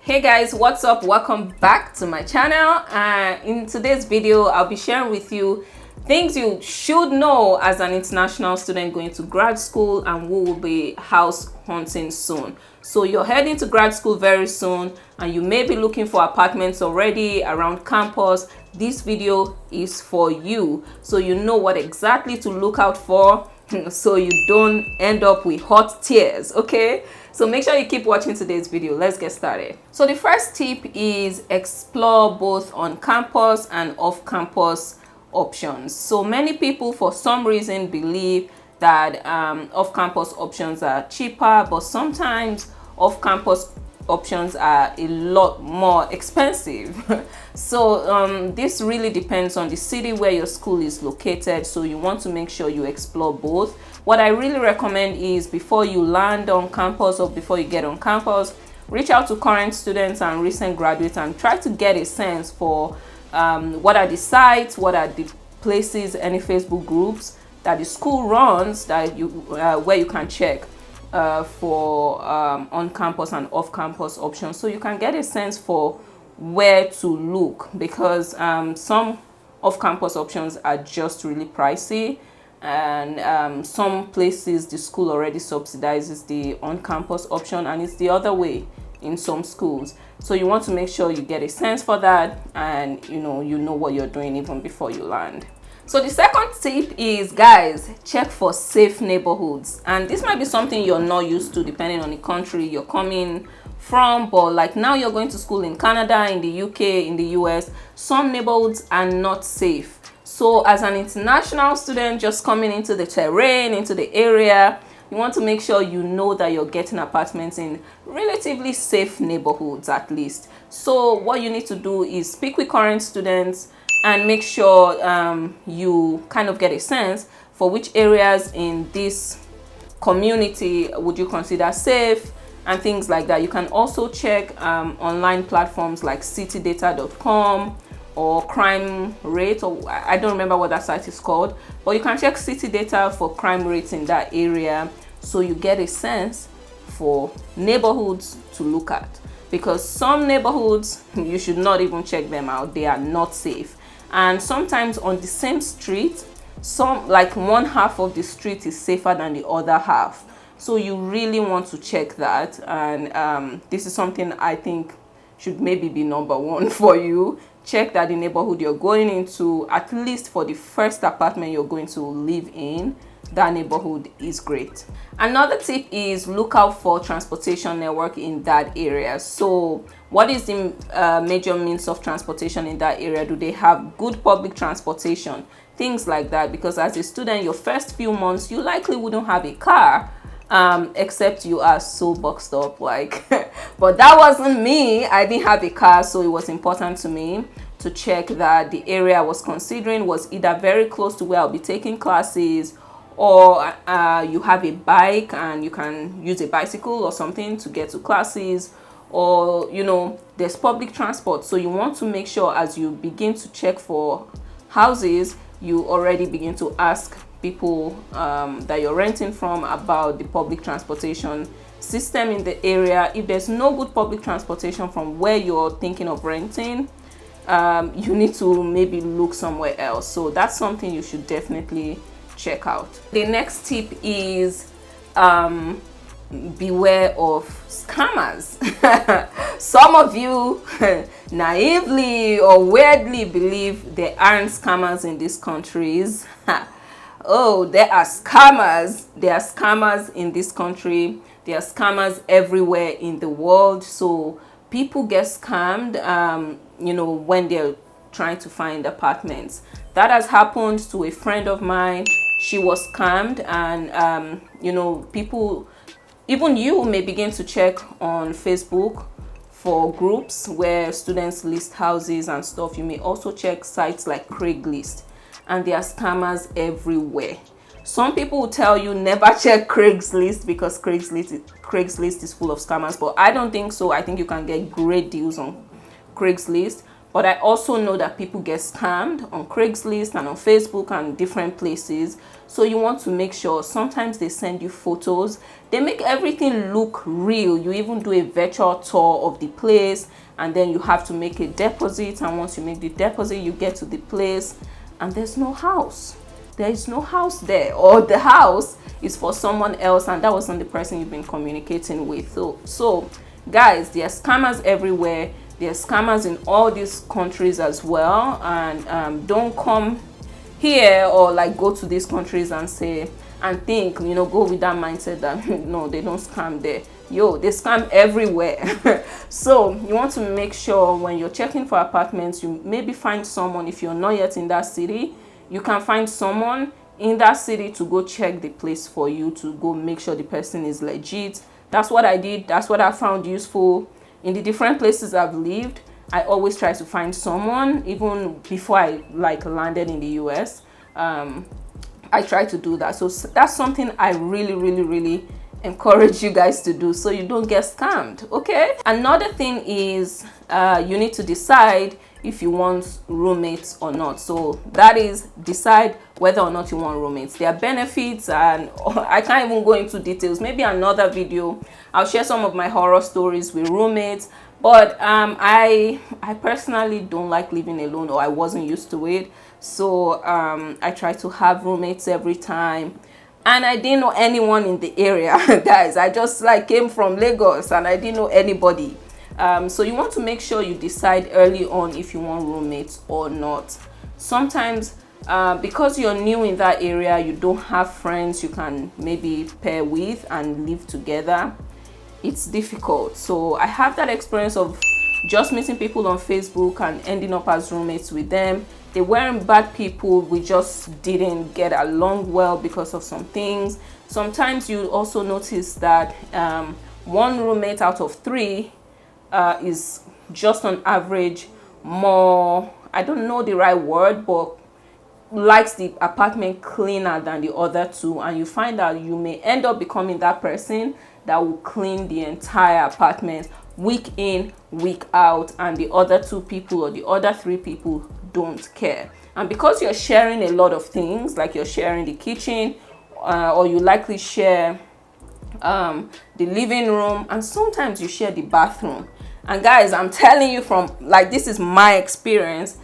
Hey guys, what's up? Welcome back to my channel. In today's video I'll be sharing with you things you should know as an international student going to grad school and who will be house hunting soon. So you're heading to grad school very soon and you may be looking for apartments already around campus. This video is for you, so you know what exactly to look out for so you don't end up with hot tears. Okay, so make sure you keep watching today's video. Let's get started. So the first tip is explore both on campus and off campus options. So many people for some reason believe that off campus options are cheaper, but sometimes off campus options are a lot more expensive. So this really depends on the city where your school is located, so you want to make sure you explore both. What I really recommend is before you land on campus or before you get on campus, reach out to current students and recent graduates and try to get a sense for what are the sites, what are the places, any Facebook groups that the school runs that you where you can check for on-campus and off-campus options, so you can get a sense for where to look, because some off-campus options are just really pricey, and some places the school already subsidizes the on-campus option, and it's the other way in some schools. So you want to make sure you get a sense for that, and you know what you're doing even before you land. So the second tip is, guys, check for safe neighborhoods. And this might be something you're not used to depending on the country you're coming from, but like now you're going to school in Canada, in the UK, in the US, some neighborhoods are not safe. So as an international student just coming into the terrain, into the area, you want to make sure you know that you're getting apartments in relatively safe neighborhoods at least. So what you need to do is speak with current students and make sure you kind of get a sense for which areas in this community would you consider safe and things like that. You can also check online platforms like citydata.com or crime rate, or I don't remember what that site is called, but you can check city data for crime rates in that area, so you get a sense for neighborhoods to look at, because some neighborhoods you should not even check them out, they are not safe. And sometimes on the same street, like one half of the street is safer than the other half, so you really want to check that. And this is something I think should maybe be number one for you. Check that the neighborhood you're going into, at least for the first apartment you're going to live in, that neighborhood is great. Another tip is look out for transportation network in that area. So what is the major means of transportation in that area? Do they have good public transportation? Things like that, because as a student, your first few months you likely wouldn't have a car, except you are so boxed up like but that wasn't me. I didn't have a car, so it was important to me to check that the area I was considering was either very close to where I'll be taking classes, or you have a bike and you can use a bicycle or something to get to classes, or there's public transport. So you want to make sure as you begin to check for houses, you already begin to ask people that you're renting from about the public transportation system in the area. If there's no good public transportation from where you're thinking of renting, you need to maybe look somewhere else. So that's something you should definitely check out. The next tip is beware of scammers. Some of you naively or weirdly believe there aren't scammers in these countries. Oh, there are scammers. There are scammers in this country. There are scammers everywhere in the world. So people get scammed when they're trying to find apartments. That has happened to a friend of mine. She was scammed, and people, even you, may begin to check on Facebook for groups where students list houses and stuff. You may also check sites like Craigslist, and there are scammers everywhere. Some people will tell you never check Craigslist because Craigslist is full of scammers, but I don't think so. I think you can get great deals on Craigslist. But I also know that people get scammed on Craigslist and on Facebook and different places. So you want to make sure. Sometimes they send you photos. They make everything look real. You even do a virtual tour of the place, and then you have to make a deposit. And once you make the deposit, you get to the place and there's no house. There is no house there, or the house is for someone else, and that wasn't the person you've been communicating with. So guys, there are scammers everywhere. There are scammers in all these countries as well. And don't come here or like go to these countries and say and think, you know, go with that mindset that no, they don't scam there. Yo, they scam everywhere. So you want to make sure when you're checking for apartments, you maybe find someone. If you're not yet in that city, you can find someone in that city to go check the place for you, to go make sure the person is legit. That's what I did. That's what I found useful in the different places I've lived. I always try to find someone. Even before I like landed in the US, I try to do that. So that's something I really encourage you guys to do, so you don't get scammed. Okay, another thing is you need to decide if you want roommates or not. So that is, decide whether or not you want roommates. There are benefits, and I can't even go into details. Maybe another video I'll share some of my horror stories with roommates. But I personally don't like living alone, or I wasn't used to it. So I try to have roommates every time. And I didn't know anyone in the area, guys. I just like came from Lagos and I didn't know anybody. So you want to make sure you decide early on if you want roommates or not. Sometimes because you're new in that area, you don't have friends you can maybe pair with and live together. It's difficult. So I have that experience of just meeting people on Facebook and ending up as roommates with them. They weren't bad people, we just didn't get along well because of some things. Sometimes you also notice that one roommate out of three is just on average more, I don't know the right word, but likes the apartment cleaner than the other two. And you find out you may end up becoming that person that will clean the entire apartment week in, week out, and the other two people or the other three people don't care. And because you're sharing a lot of things, like you're sharing the kitchen, or you likely share the living room, and sometimes you share the bathroom. And guys, I'm telling you, from like, this is my experience,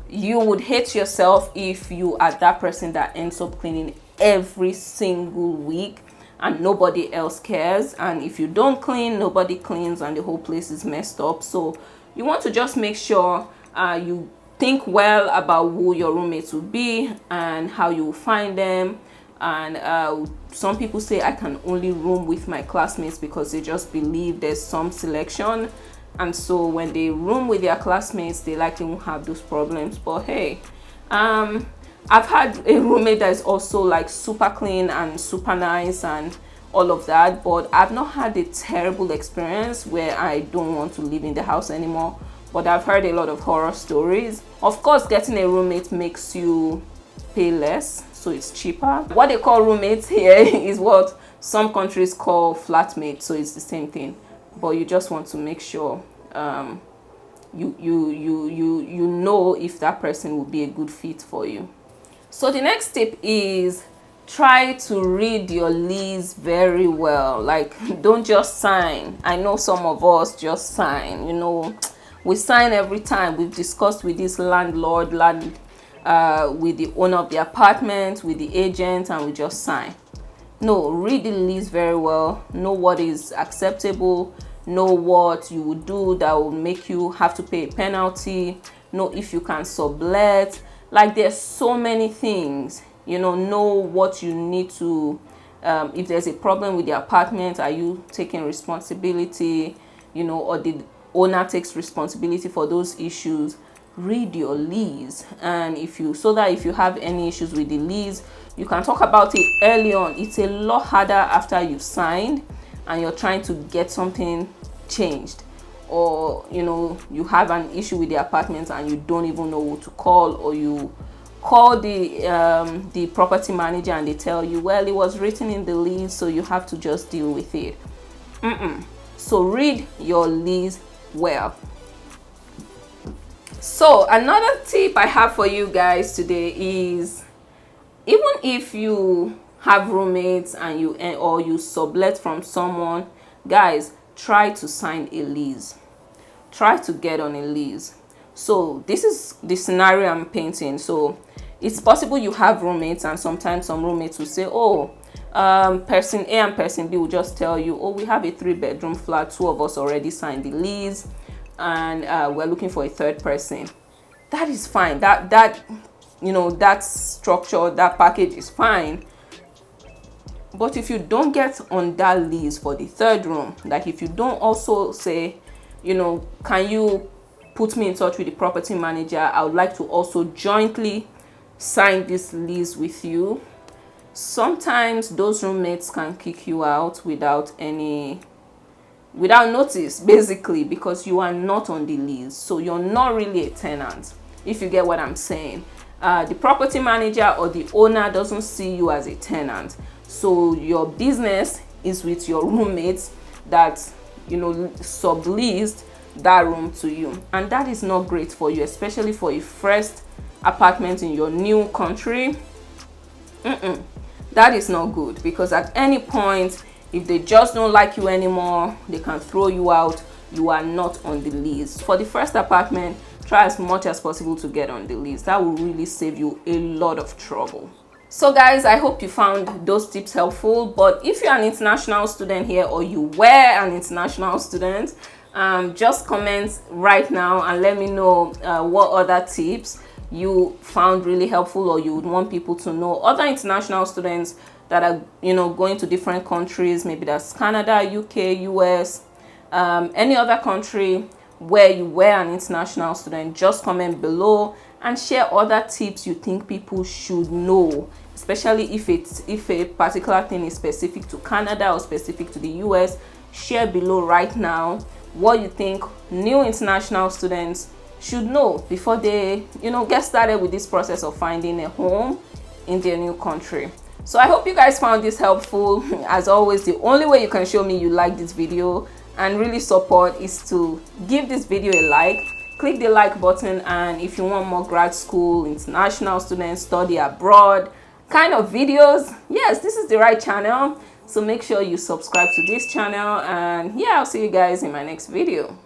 you would hate yourself if you are that person that ends up cleaning every single week and nobody else cares. And if you don't clean, nobody cleans, and the whole place is messed up. So you want to just make sure you think well about who your roommates will be and how you will find them. And some people say I can only room with my classmates because they just believe there's some selection, and so when they room with their classmates, they likely won't have those problems. But hey, I've had a roommate that is also like super clean and super nice and all of that, but I've not had a terrible experience where I don't want to live in the house anymore. But I've heard a lot of horror stories. Of course, getting a roommate makes you pay less, so it's cheaper. What they call roommates here is what some countries call flatmates, so it's the same thing. But you just want to make sure you know if that person will be a good fit for you. So the next tip is try to read your lease very well. Like, don't just sign. I know some of us just sign, you know, we sign every time. We've discussed with this landlord, with the owner of the apartment, with the agent, and we just sign. No, read the lease very well. Know what is acceptable. Know what you would do that will make you have to pay a penalty. Know if you can sublet. Like, there's so many things, you know what you need to, if there's a problem with the apartment, are you taking responsibility, or the owner takes responsibility for those issues. Read your lease, and so that if you have any issues with the lease, you can talk about it early on. It's a lot harder after you've signed and you're trying to get something changed, or you have an issue with the apartment and you don't even know who to call, or you call the property manager and they tell you, well, it was written in the lease, so you have to just deal with it. So read your lease well. So another tip I have for you guys today is, even if you have roommates and you sublet from someone, guys, try to sign a lease. Try to get on a lease. So this is the scenario I'm painting. So it's possible you have roommates, and sometimes some roommates will say, oh, person A and person B will just tell you, oh, we have a 3-bedroom flat, 2 of us already signed the lease, and we're looking for a third person. That is fine. That you know, that structure, that package is fine. But if you don't get on that lease for the third room, like if you don't also say, you know, can you put me in touch with the property manager, I would like to also jointly sign this lease with you. Sometimes those roommates can kick you out without notice, basically, because you are not on the lease. So you're not really a tenant, if you get what I'm saying. The property manager or the owner doesn't see you as a tenant. So your business is with your roommates that, you know, subleased that room to you. And that is not great for you, especially for a first apartment in your new country. That is not good, because at any point, if they just don't like you anymore, they can throw you out. You are not on the lease. For the first apartment, try as much as possible to get on the lease. That will really save you a lot of trouble. So guys, I hope you found those tips helpful. But if you're an international student here, or you were an international student, just comment right now and let me know what other tips you found really helpful, or you would want people to know. Other international students that are, you know, going to different countries, maybe that's Canada, UK, US, any other country where you were an international student, just comment below and share other tips you think people should know, especially if a particular thing is specific to Canada or specific to the US. Share below right now what you think new international students should know before they, you know, get started with this process of finding a home in their new country. So I hope you guys found this helpful. As always, the only way you can show me you like this video and really support is to give this video a like. Click the like button, and if you want more grad school, international students, study abroad kind of videos, yes, this is the right channel. So make sure you subscribe to this channel, and yeah, I'll see you guys in my next video.